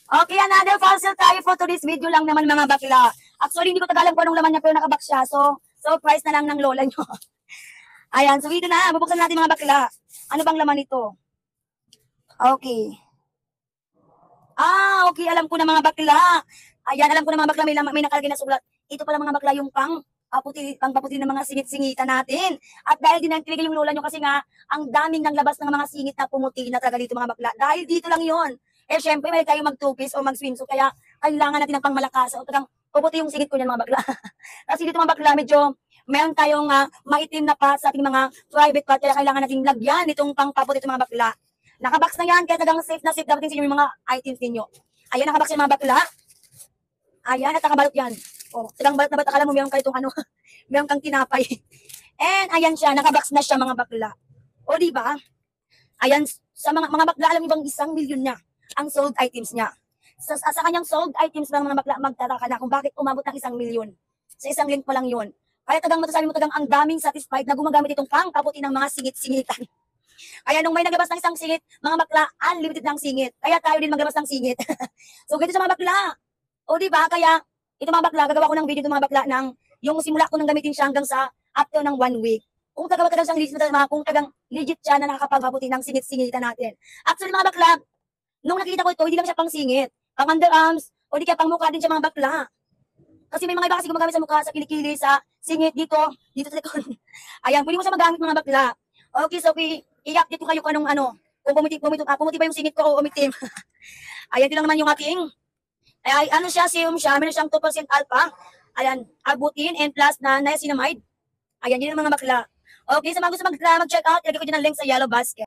Okay, another fossil tayo for today's video lang naman mga bakla. Actually, hindi ko tagalan kung anong laman niya pero nakabox siya. So, surprise na lang ng lola nyo. Ayan, so ito na. Bubuksan natin mga bakla. Ano bang laman ito? Okay. Okay. Alam ko na mga bakla. Ayan, alam ko na mga bakla. May nakalagay na sulat. Ito pala mga bakla yung pangpaputi ng mga singit-singita natin. At dahil dinagtiligay yung lola nyo kasi nga, ang daming nang labas ng mga singit na pumuti na talaga dito mga bakla. Dahil dito lang yon. Eh, syempre, may tayo mag-two-piece o mag-swimsuit. Kaya, kailangan natin ng pangmalakas. O talagang puputi yung singit ko niyan mga bakla. Kasi dito mga bakla, medyo meron tayong maitim na pa sa ating mga private part. Kaya kailangan natin lagyan itong pangpaputi itong mga bakla. Nakabox na yan, kaya talagang safe na safe dapat din sa inyo yung mga items ninyo. Ayan, nakabox yung mga bakla. Ayan, at nakabalot yan. O, talagang balot na balot. Akala mo meron ka itong meron kang tinapay. And ayan siya, nakabox na siya mga bakla. O, di ba? Ayan, sa mga bakla, alam ibang 1,000,000 niya ang sold items niya. Sa kanyang sold items ng mga bakla, magtataka na kung bakit umabot ng 1,000,000. Sa isang link pa lang yun. Kaya tagang matasabi mo tagang ang daming satisfied na gumagamit itong pangkaputi ng mga singit-singitan. Kaya nung may naglabas ng isang singit, mga bakla, unlimited ng singit. Kaya tayo din maglabas ng singit. So, ganito sa mga bakla. O, di ba? Kaya, ito mga bakla, gagawa ko ng video ito mga bakla ng yung simula ko nang gamitin siya hanggang sa after ng 1 week. Kung tagawa ka siyang legit na kung tagang legit siya na nakakapagpaputi ng singit-singitan natin. Actually, mga bakla, nung nakita ko ito, hindi lang siya pang singit, pang underarms, o di kaya pang mukha din siya mga bakla. Kasi may mga iba kasi gumagamit sa mukha, sa kilikili, sa singit, dito sa likod. Ayan, pwede mo siya magamit mga bakla. Okay, so i-update ko kayo kung anong kung pumuti ba yung singit ko o umitim. Ayan, ito lang naman yung aking, ano siya, serum siya, meron siyang 2% alpha. Ayan, arbutin and plus na niacinamide. Ayan, yun ang mga bakla. Okay, sa mga gusto mag-check out, ilagay ko dyan ang link sa yellow basket.